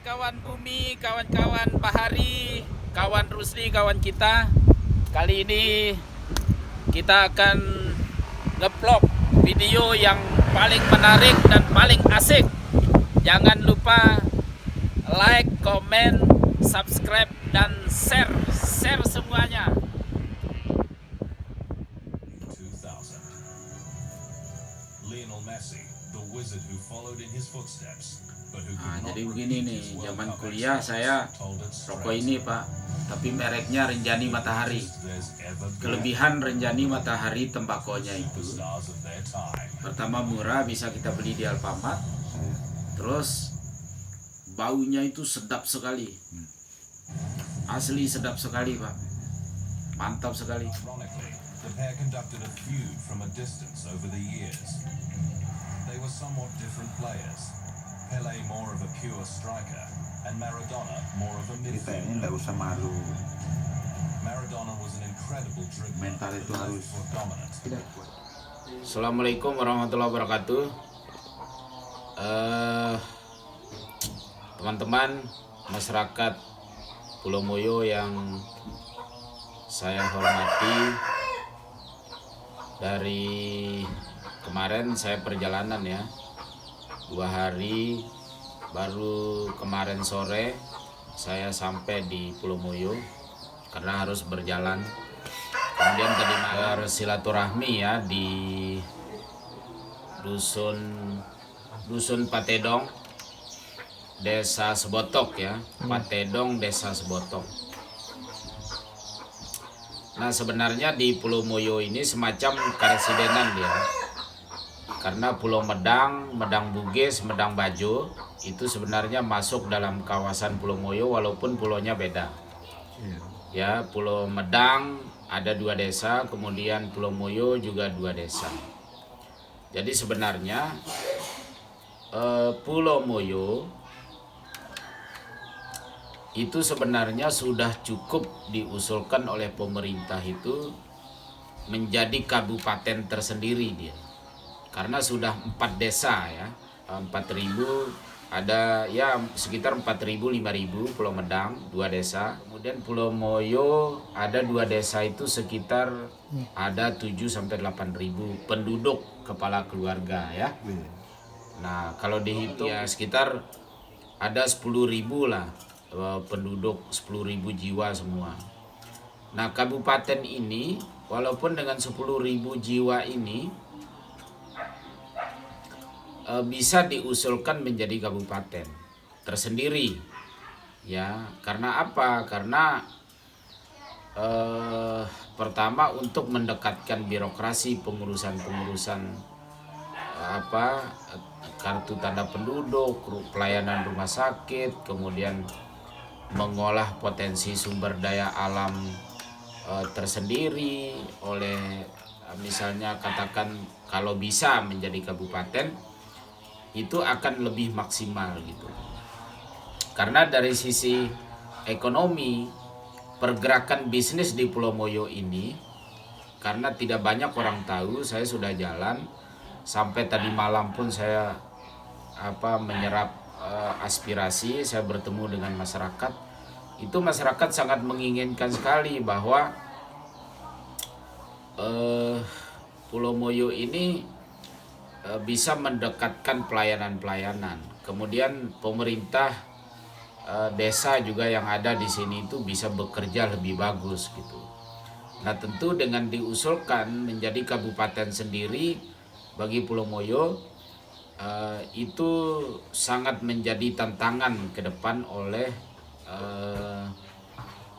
kawan Bumi, kawan-kawan Bahari, kawan Rusli, kawan kita. Kali ini kita akan nge-vlog video yang paling menarik dan paling asik. Jangan lupa like, komen, subscribe, dan share semuanya. Lionel Messi, the wizard who followed in his footsteps. Jadi begini nih, zaman kuliah saya rokok ini Pak, tapi mereknya Rinjani Matahari. Kelebihan Rinjani Matahari tembakonya itu, pertama murah, bisa kita beli di Alfamart. Terus baunya itu sedap sekali, asli sedap sekali Pak, mantap sekali. The pair conducted a feud from a distance over the years. They were somewhat different players. Pele more of a pure striker, and Maradona more of a Kita midfielder. ini nggak usah malu, Maradona was an incredible dribbler, mental itu but harus. for dominant. Assalamualaikum warahmatullahi wabarakatuh. Teman-teman masyarakat Pulau Moyo yang saya hormati, dari kemarin saya perjalanan ya, 2 hari, baru kemarin sore saya sampai di Pulau Moyo karena harus berjalan. Kemudian tadi malam silaturahmi ya di dusun Patedong, Desa Sebotok ya, Patedong, Desa Sebotok. Nah sebenarnya di Pulau Moyo ini semacam karesidenan dia, karena Pulau Medang, Medang Bugis, Medang Bajo itu sebenarnya masuk dalam kawasan Pulau Moyo walaupun pulaunya beda. Ya, Pulau Medang ada 2 desa, kemudian Pulau Moyo juga 2 desa. Jadi sebenarnya Pulau Moyo itu sebenarnya sudah cukup diusulkan oleh pemerintah itu menjadi kabupaten tersendiri dia. Karena sudah 4 desa ya, 4.000, ada ya sekitar 4.000, 5.000 Pulau Medang 2 desa. Kemudian Pulau Moyo ada 2 desa itu sekitar ada 7-8.000 penduduk kepala keluarga ya. Nah kalau dihitung ya sekitar ada 10.000 lah penduduk, 10.000 jiwa semua. Nah kabupaten ini walaupun dengan 10.000 jiwa ini bisa diusulkan menjadi kabupaten tersendiri ya. Karena apa? Karena pertama untuk mendekatkan birokrasi pengurusan kartu tanda penduduk, pelayanan rumah sakit, kemudian mengolah potensi sumber daya alam tersendiri oleh misalnya katakan kalau bisa menjadi kabupaten itu akan lebih maksimal gitu. Karena dari sisi ekonomi, pergerakan bisnis di Pulau Moyo ini, karena tidak banyak orang tahu, saya sudah jalan sampai tadi malam pun saya menyerap aspirasi, saya bertemu dengan masyarakat. Itu masyarakat sangat menginginkan sekali bahwa Pulau Moyo ini bisa mendekatkan pelayanan-pelayanan. Kemudian pemerintah desa juga yang ada di sini itu bisa bekerja lebih bagus gitu. Nah tentu dengan diusulkan menjadi kabupaten sendiri bagi Pulau Moyo itu sangat menjadi tantangan ke depan oleh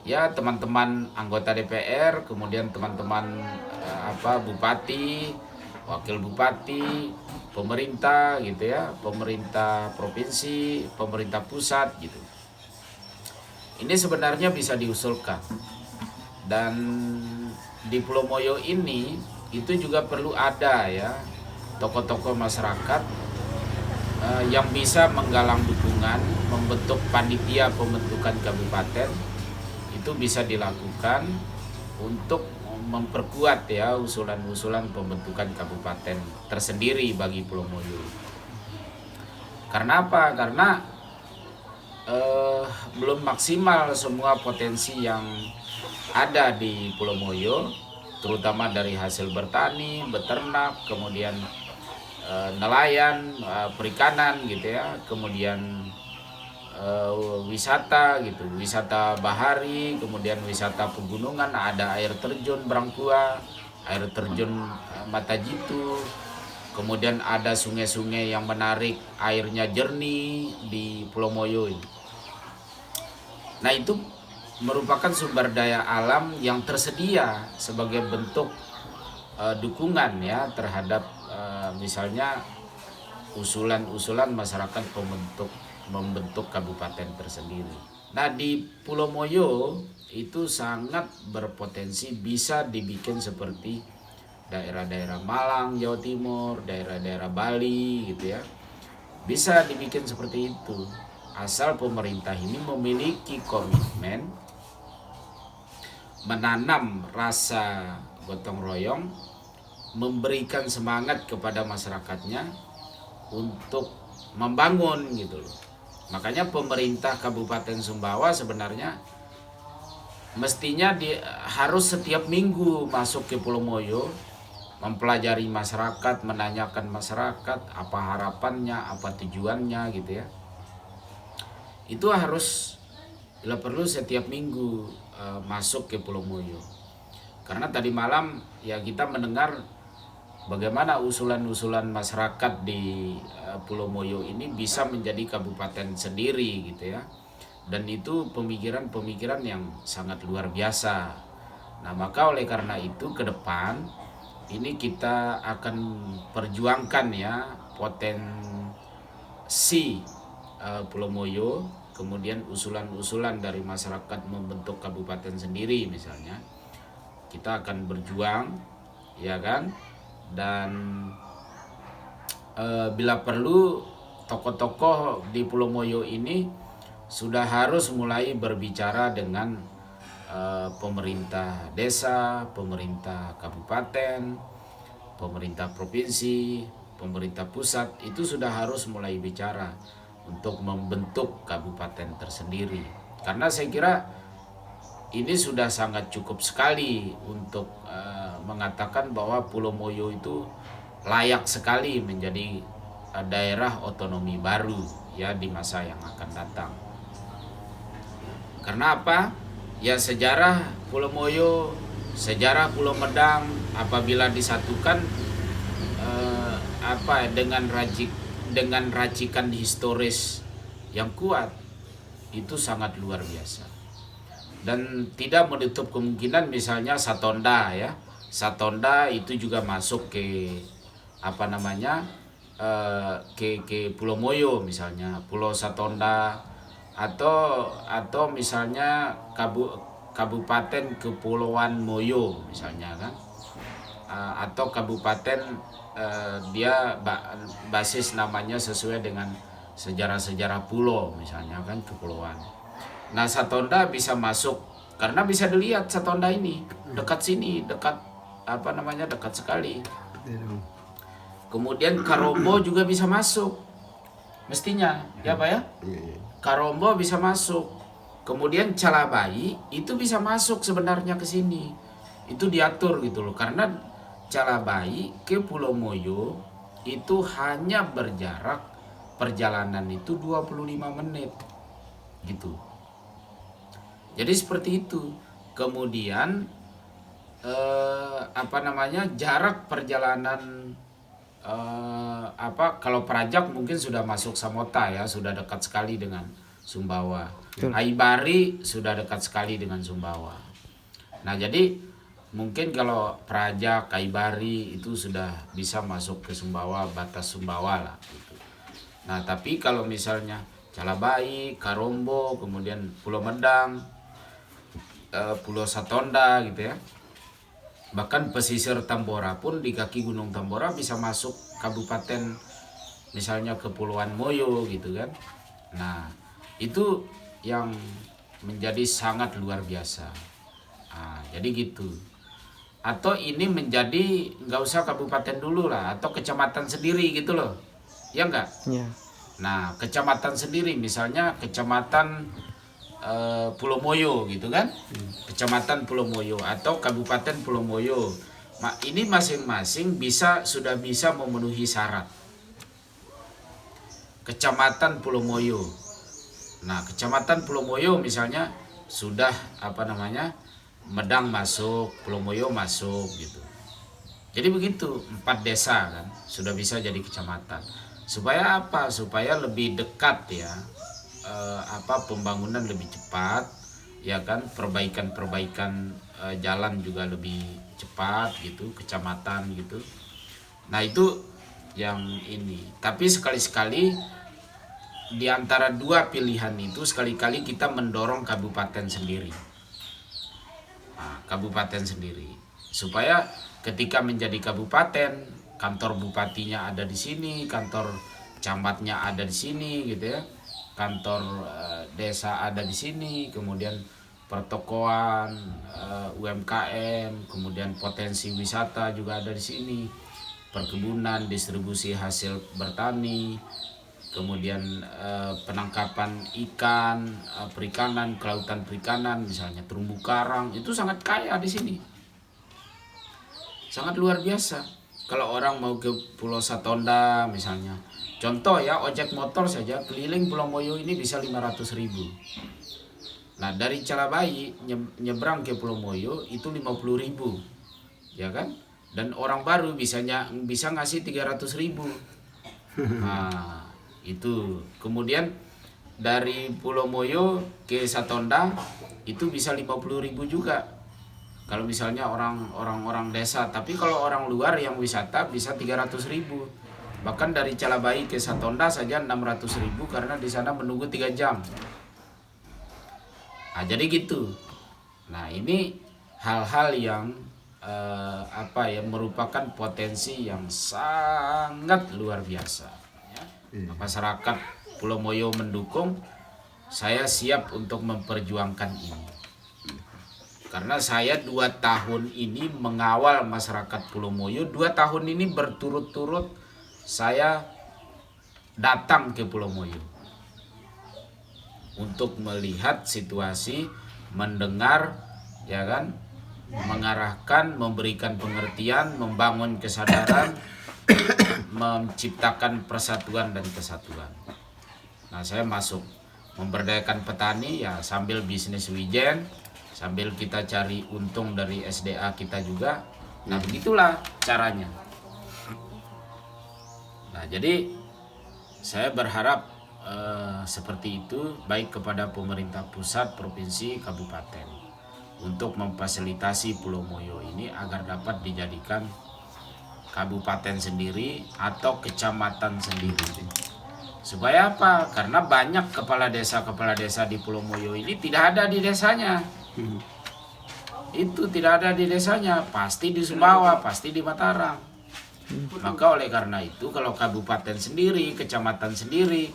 ya teman-teman anggota DPR, kemudian teman-teman bupati, wakil bupati, pemerintah gitu ya, pemerintah provinsi, pemerintah pusat gitu. Ini sebenarnya bisa diusulkan. Dan di Pulau Moyo ini itu juga perlu ada ya tokoh-tokoh masyarakat yang bisa menggalang dukungan, membentuk panitia pembentukan kabupaten. Itu bisa dilakukan untuk memperkuat ya usulan-usulan pembentukan kabupaten tersendiri bagi Pulau Moyo. Karena apa? Karena belum maksimal semua potensi yang ada di Pulau Moyo, terutama dari hasil bertani, beternak, kemudian nelayan, perikanan gitu ya, kemudian wisata gitu, wisata bahari, kemudian wisata pegunungan, ada air terjun Brangkua, air terjun Mata Jitu, kemudian ada sungai-sungai yang menarik airnya jernih di Pulau Moyo ini. Nah itu merupakan sumber daya alam yang tersedia sebagai bentuk dukungan ya terhadap misalnya usulan-usulan masyarakat membentuk kabupaten tersendiri. Nah di Pulau Moyo itu sangat berpotensi bisa dibikin seperti daerah-daerah Malang, Jawa Timur, daerah-daerah Bali gitu ya. Bisa dibikin seperti itu. Asal pemerintah ini memiliki komitmen menanam rasa gotong royong, memberikan semangat kepada masyarakatnya untuk membangun gitu loh. Makanya pemerintah Kabupaten Sumbawa sebenarnya mestinya harus setiap minggu masuk ke Pulau Moyo, mempelajari masyarakat, menanyakan masyarakat apa harapannya, apa tujuannya gitu ya. Itu harus bila perlu setiap minggu masuk ke Pulau Moyo. Karena tadi malam ya kita mendengar bagaimana usulan-usulan masyarakat di Pulau Moyo ini bisa menjadi kabupaten sendiri gitu ya. Dan itu pemikiran-pemikiran yang sangat luar biasa. Nah, maka oleh karena itu ke depan ini kita akan perjuangkan ya potensi Pulau Moyo, kemudian usulan-usulan dari masyarakat membentuk kabupaten sendiri misalnya. Kita akan berjuang ya kan, dan bila perlu tokoh-tokoh di Pulau Moyo ini sudah harus mulai berbicara dengan pemerintah desa, pemerintah kabupaten, pemerintah provinsi, pemerintah pusat, itu sudah harus mulai bicara untuk membentuk kabupaten tersendiri. Karena saya kira ini sudah sangat cukup sekali untuk mengatakan bahwa Pulau Moyo itu layak sekali menjadi daerah otonomi baru ya di masa yang akan datang. Karena apa? Ya sejarah Pulau Moyo, sejarah Pulau Medang apabila disatukan dengan racikan historis yang kuat itu sangat luar biasa. Dan tidak menutup kemungkinan misalnya Satonda ya. Satonda itu juga masuk ke ke Pulau Moyo misalnya, Pulau Satonda atau misalnya Kabupaten Kepulauan Moyo misalnya kan, atau kabupaten dia basis namanya sesuai dengan sejarah-sejarah pulau misalnya kan, kepulauan. Nah Satonda bisa masuk karena bisa dilihat Satonda ini dekat sini, dekat dekat sekali. Kemudian Karombo juga bisa masuk mestinya ya Pak ya. Karombo bisa masuk. Kemudian Calabai itu bisa masuk sebenarnya ke sini. Itu diatur gitu loh. Karena Calabai ke Pulau Moyo itu hanya berjarak perjalanan itu 25 menit. Gitu. Jadi seperti itu. Kemudian jarak perjalanan kalau Praajak mungkin sudah masuk Samota ya, sudah dekat sekali dengan Sumbawa. Aibari sudah dekat sekali dengan Sumbawa. Nah jadi mungkin kalau Praajak, Aibari itu sudah bisa masuk ke Sumbawa, batas Sumbawa lah gitu. Nah tapi kalau misalnya Calabai, Karombo, kemudian Pulau Medang, Pulau Satonda gitu ya, bahkan pesisir Tambora pun di kaki Gunung Tambora bisa masuk kabupaten misalnya Kepulauan Moyo gitu kan. Nah itu yang menjadi sangat luar biasa. Nah, jadi gitu. Atau ini menjadi nggak usah kabupaten dulu lah, atau kecamatan sendiri gitu loh, ya enggak? Ya. Nah, kecamatan sendiri misalnya kecamatan Pulau Moyo gitu kan, kecamatan Pulau Moyo atau kabupaten Pulau Moyo. Ini masing-masing sudah bisa memenuhi syarat. Kecamatan Pulau Moyo. Nah, kecamatan Pulau Moyo misalnya sudah Medang masuk, Pulau Moyo masuk gitu. Jadi begitu, 4 desa kan sudah bisa jadi kecamatan. Supaya apa? Supaya lebih dekat ya, pembangunan lebih cepat, ya kan, perbaikan jalan juga lebih cepat gitu, kecamatan gitu. Nah itu yang ini. Tapi sekali-sekali di antara dua pilihan itu sekali-kali kita mendorong kabupaten sendiri. Kabupaten sendiri supaya ketika menjadi kabupaten, kantor bupatinya ada di sini, kantor camatnya ada di sini gitu ya, kantor desa ada di sini, kemudian pertokoan, UMKM, kemudian potensi wisata juga ada di sini, perkebunan, distribusi hasil bertani, kemudian penangkapan ikan, perikanan, kelautan perikanan, misalnya terumbu karang, itu sangat kaya di sini, sangat luar biasa. Kalau orang mau ke Pulau Satonda misalnya, contoh ya, ojek motor saja keliling Pulau Moyo ini bisa 500.000. Nah dari Calabai nyebrang ke Pulau Moyo itu 50.000, ya kan? Dan orang baru bisa ngasih 300.000. Nah itu kemudian dari Pulau Moyo ke Satonda itu bisa 50.000 juga kalau misalnya orang desa. Tapi kalau orang luar yang wisata bisa 300.000. Bahkan dari Calabai ke Satonda saja 600.000 karena di sana menunggu 3 jam. Nah jadi gitu. Nah ini hal-hal yang merupakan potensi yang sangat luar biasa. Masyarakat Pulau Moyo mendukung, saya siap untuk memperjuangkan ini. Karena saya 2 tahun ini mengawal masyarakat Pulau Moyo, 2 tahun ini berturut-turut saya datang ke Pulau Moyo untuk melihat situasi, mendengar, ya kan, mengarahkan, memberikan pengertian, membangun kesadaran, menciptakan persatuan dan kesatuan. Nah saya masuk memberdayakan petani ya sambil bisnis wijen, sambil kita cari untung dari SDA kita juga. Nah begitulah caranya. Nah jadi saya berharap seperti itu, baik kepada pemerintah pusat, provinsi, kabupaten, untuk memfasilitasi Pulau Moyo ini agar dapat dijadikan kabupaten sendiri atau kecamatan sendiri. Supaya apa? Karena banyak kepala desa di Pulau Moyo ini tidak ada di desanya. Itu tidak ada di desanya, pasti di Sumbawa, pasti di Mataram. Maka oleh karena itu kalau kabupaten sendiri, kecamatan sendiri,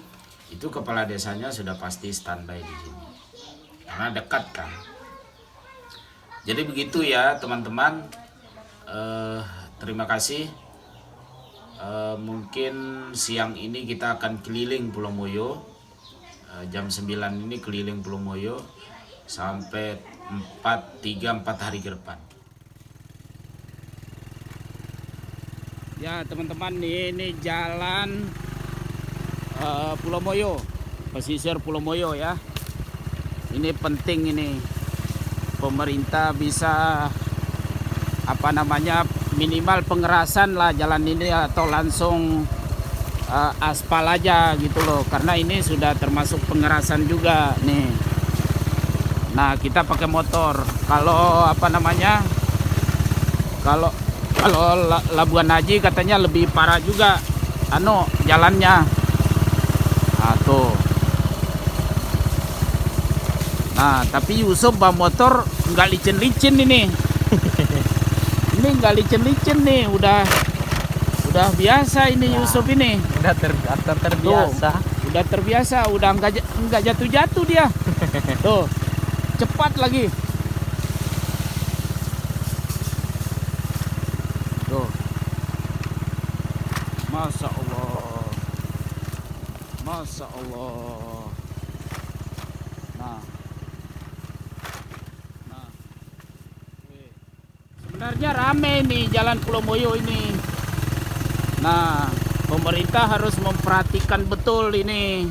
itu kepala desanya sudah pasti standby di sini. Karena dekat kan. Jadi begitu ya teman-teman. Terima kasih. Mungkin siang ini kita akan keliling Pulau Moyo. Jam 9 ini keliling Pulau Moyo sampai 3-4 hari ke depan. Ya teman-teman, ini jalan Pulau Moyo, pesisir Pulau Moyo ya. Ini penting, ini pemerintah bisa minimal pengerasan lah jalan ini, atau langsung aspal aja gitu loh, karena ini sudah termasuk pengerasan juga nih. Nah kita pakai motor. Kalau kalau Labuan Haji katanya lebih parah juga jalannya. Nah tuh. Nah tapi Yusuf bawa motor nggak licin-licin ini. Ini nggak licin-licin nih, udah biasa ini. Nah, Yusuf ini udah terbiasa. Tuh, udah terbiasa, udah nggak jatuh-jatuh dia. Tuh, cepat lagi. Tuh, Masya Allah, Masya Allah. Nah. Wih. Sebenarnya rame nih Jalan Pulau Moyo ini. Nah, pemerintah harus memperhatikan betul ini.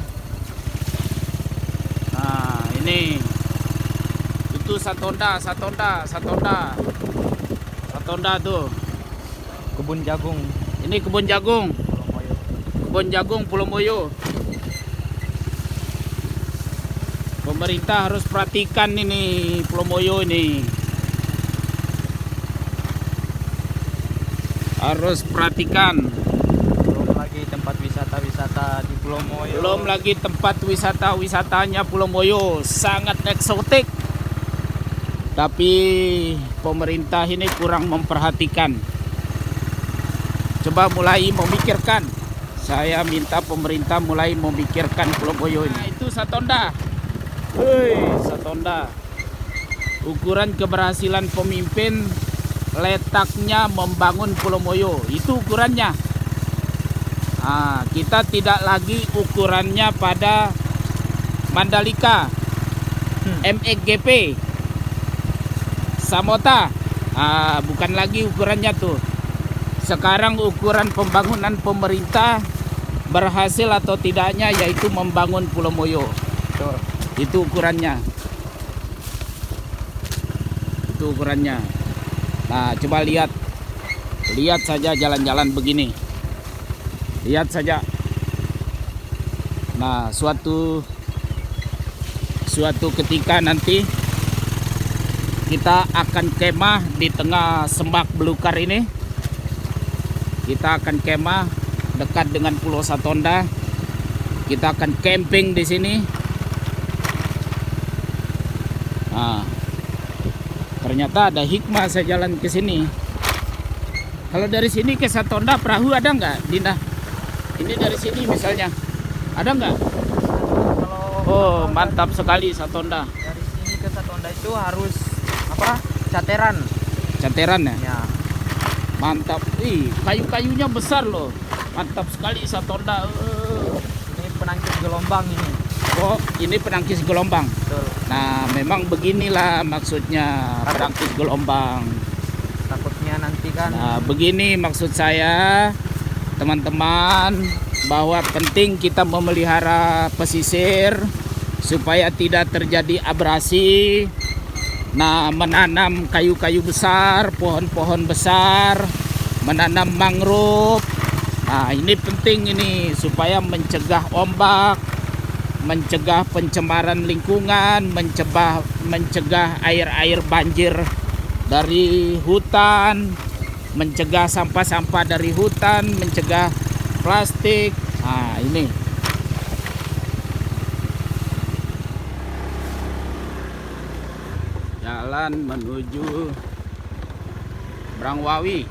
Nah, ini. Itu Satonda tuh. Kebun jagung Ini kebun jagung. Pulau Moyo. Kebun jagung Pulau Moyo. Pemerintah harus perhatikan ini Pulau Moyo ini. Harus perhatikan. Belum lagi tempat wisata di Pulau Moyo. Belum lagi tempat wisatanya Pulau Moyo sangat eksotik. Tapi pemerintah ini kurang memperhatikan. Coba mulai memikirkan. Saya minta pemerintah mulai memikirkan Pulau Moyo ini. Nah, itu Satonda. Satonda. Ukuran keberhasilan pemimpin letaknya membangun Pulau Moyo. Itu ukurannya. Nah, kita tidak lagi ukurannya pada Mandalika, MXGP, Samota. Bukan lagi ukurannya tuh. Sekarang ukuran pembangunan pemerintah berhasil atau tidaknya yaitu membangun Pulau Moyo. Betul. Itu ukurannya. Nah, coba lihat saja jalan-jalan begini. Lihat saja. Nah, suatu ketika nanti kita akan kemah di tengah Semak Belukar ini. Kita akan kemah dekat dengan Pulau Satonda. Kita akan camping di sini. Nah, ternyata ada hikmah saya jalan ke sini. Kalau dari sini ke Satonda perahu ada nggak, Dinda? Ini dari sini misalnya, ada nggak? Oh, mantap sekali Satonda. Dari sini ke Satonda itu harus apa? Cateran. Cateran ya? Ya. Mantap. Kayu-kayunya besar loh. Mantap sekali Satonda. Ini penangkis gelombang ini. Oh, ini penangkis gelombang. Betul. Nah, memang beginilah maksudnya penangkis gelombang. Takutnya nanti kan. Nah, begini maksud saya, teman-teman, bahwa penting kita memelihara pesisir supaya tidak terjadi abrasi. Nah, menanam kayu-kayu besar, pohon-pohon besar, menanam mangrove. Nah, ini penting ini supaya mencegah ombak, mencegah pencemaran lingkungan, mencegah air-air banjir dari hutan, mencegah sampah-sampah dari hutan, mencegah plastik. Nah, ini. Jalan menuju Brangwawi,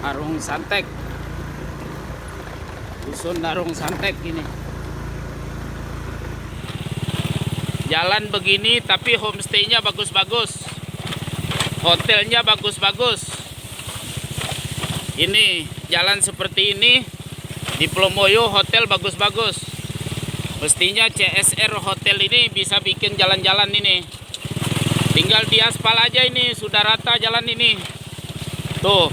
Arung Santek. Dusun Arung Santek ini. Jalan begini tapi homestay-nya bagus-bagus. Hotelnya bagus-bagus. Ini jalan seperti ini di Pulau Moyo, hotel bagus-bagus. Mestinya CSR hotel ini bisa bikin jalan-jalan ini. Tinggal di aspal aja ini, sudah rata jalan ini. Tuh.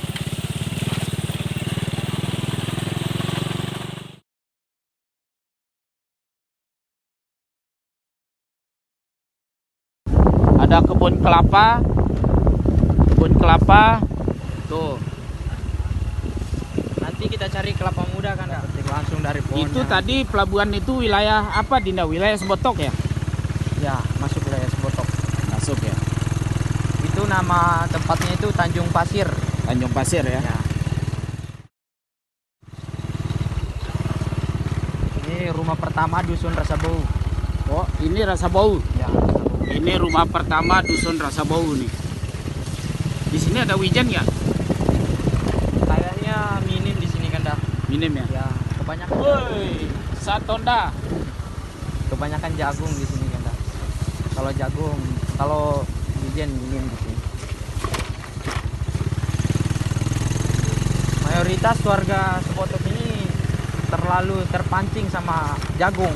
Ada kebun kelapa. Tuh. Nanti kita cari kelapa muda kan, petik langsung dari pohonnya. Itu tadi pelabuhan itu wilayah apa, Dinda? Wilayah Sembotok ya? Ya, masuk wilayah Sembotok. Masuk ya. Itu nama tempatnya itu Tanjung Pasir. Tanjung Pasir ya. Ya. Ini rumah pertama Dusun Rasabau. Oh, ini Rasabau. Ya, Rasabau. Ini rumah pertama Dusun Rasabau nih. Di sini ada wijen ya? Kayaknya minim di sini kan dah. Minim ya? Ya, kebanyakan. Woi, Satonda. Kebanyakan jagung di sini kan dah. Kalau jagung, kalau wijen minim di sini. Mayoritas warga Sembotok ini terlalu terpancing sama jagung.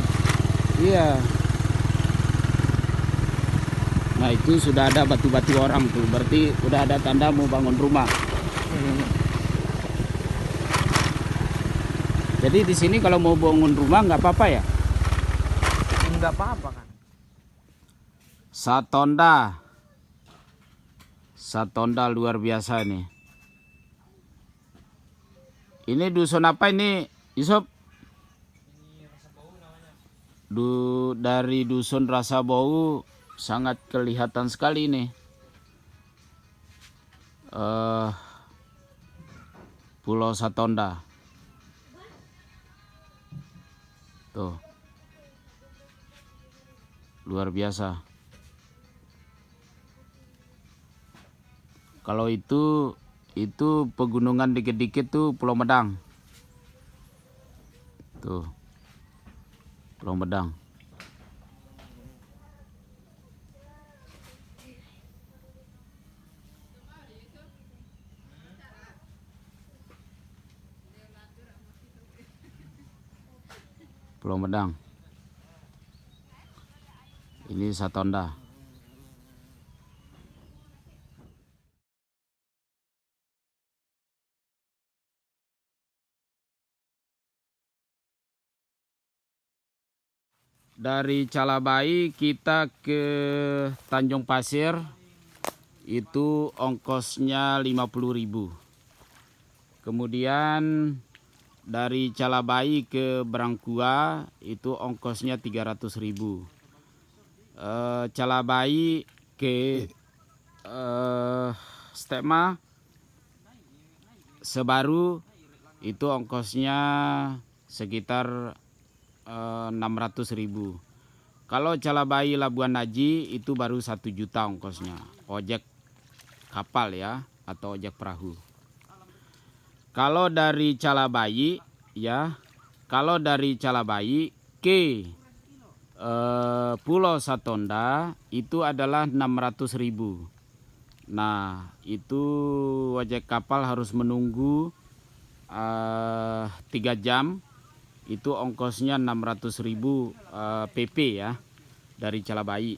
Iya. Nah itu sudah ada batu-batu orang tuh, berarti udah ada tanda mau bangun rumah. Jadi di sini kalau mau bangun rumah nggak apa-apa ya? Nggak apa-apa kan. Satonda luar biasa nih. Ini dusun apa ini, Yusuf? Dari dusun Rasabau sangat kelihatan sekali nih. Pulau Satonda. Tuh. Luar biasa. Kalau itu pegunungan dikit-dikit tuh Pulau Medang. Tuh. Pulau Medang. Pulau Medang. Ini Satonda. Dari Calabai kita ke Tanjung Pasir itu ongkosnya 50.000. Kemudian dari Calabai ke Brangkua itu ongkosnya 300.000. Calabai ke Stema Sebaru itu ongkosnya sekitar 600.000. Kalau Calabai Labuan Haji itu baru 1 juta ongkosnya, ojek kapal ya atau ojek perahu. Kalau dari Calabai ya, kalau dari Calabai ke Pulau Satonda itu adalah 600.000. Nah itu ojek kapal harus menunggu 3 jam. Itu ongkosnya 600.000 PP ya dari Calabai.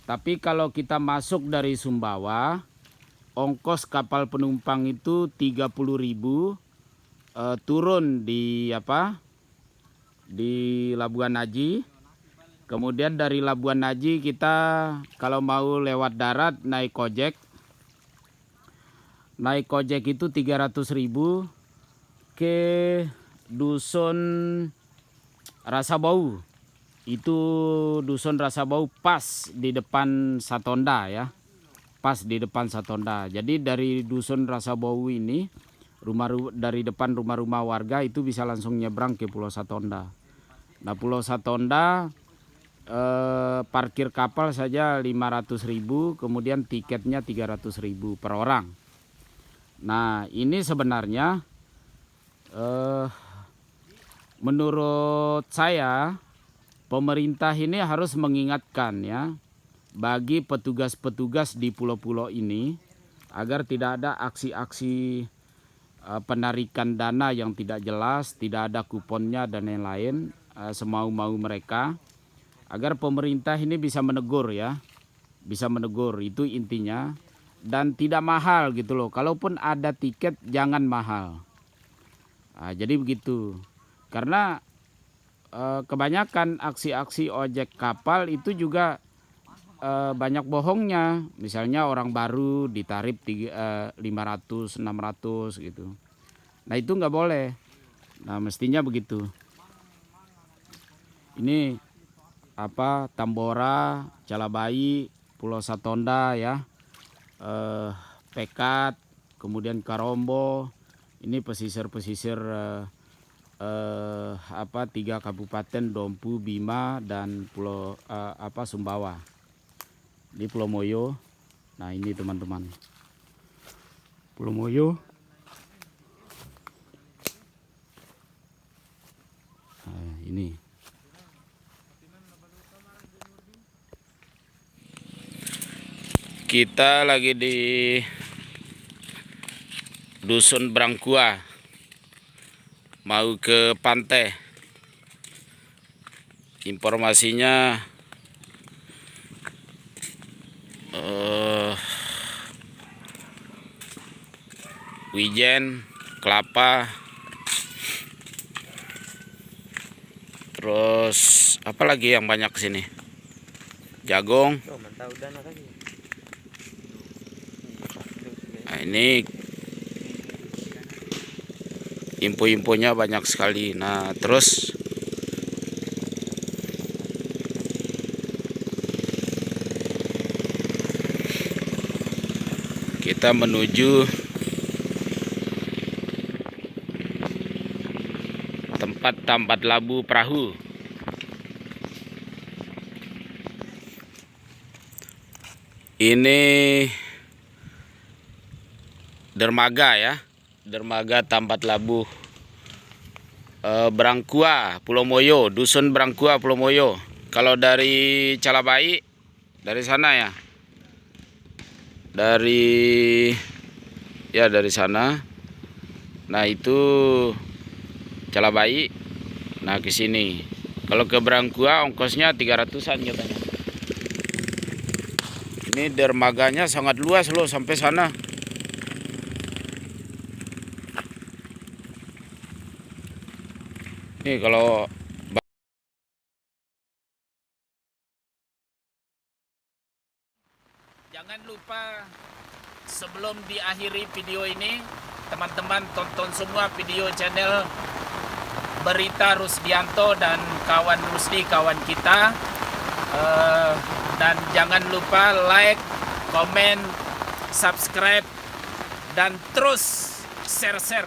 Tapi kalau kita masuk dari Sumbawa, ongkos kapal penumpang itu 30.000, turun di Labuan Haji. Kemudian dari Labuan Haji kita kalau mau lewat darat naik ojek. Naik ojek itu 300.000 ke Dusun Rasabau. Itu Dusun Rasabau pas di depan Satonda ya. Pas di depan Satonda. Jadi dari Dusun Rasabau ini dari depan rumah-rumah warga itu bisa langsung nyebrang ke Pulau Satonda. Nah, Pulau Satonda parkir kapal saja 500.000, kemudian tiketnya 300.000 per orang. Nah, ini sebenarnya menurut saya pemerintah ini harus mengingatkan ya bagi petugas-petugas di pulau-pulau ini agar tidak ada aksi-aksi penarikan dana yang tidak jelas, tidak ada kuponnya dan lain-lain, semau-mau mereka, agar pemerintah ini bisa menegur ya, bisa menegur, itu intinya, dan tidak mahal gitu loh. Kalaupun ada tiket jangan mahal. Nah, jadi begitu. Karena kebanyakan aksi-aksi ojek kapal itu juga banyak bohongnya. Misalnya orang baru ditarif 500, 600 gitu. Nah itu nggak boleh. Nah mestinya begitu. Ini Tambora, Calabai, Pulau Satonda ya, Pekat, kemudian Karombo. Ini pesisir-pesisir 3 kabupaten Dompu, Bima dan Pulau Sumbawa. Ini Pulau Moyo. Nah ini teman-teman, Pulau Moyo. Nah, ini kita lagi di Dusun Brangkua. mau ke pantai. Informasinya wijen, kelapa, terus apa lagi yang banyak sini? Jagung. Nah, ini info-infonya banyak sekali. Nah, terus kita menuju tempat tambat labu perahu. Ini dermaga ya, dermaga tambat labu Brangkua, Pulau Moyo, dusun Brangkua, Pulau Moyo. Kalau dari Calabai, dari sana ya, dari sana. Nah itu Calabai. Nah ke sini. Kalau ke Brangkua ongkosnya 300-an katanya. Ini dermaganya sangat luas loh sampai sana. Nih kalau jangan lupa sebelum diakhiri video ini, teman-teman tonton semua video channel Berita Rusdianto dan kawan Rusdi, kawan kita. Dan jangan lupa like, komen, subscribe, dan terus share-share.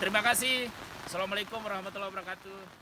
Terima kasih. Assalamualaikum warahmatullahi wabarakatuh.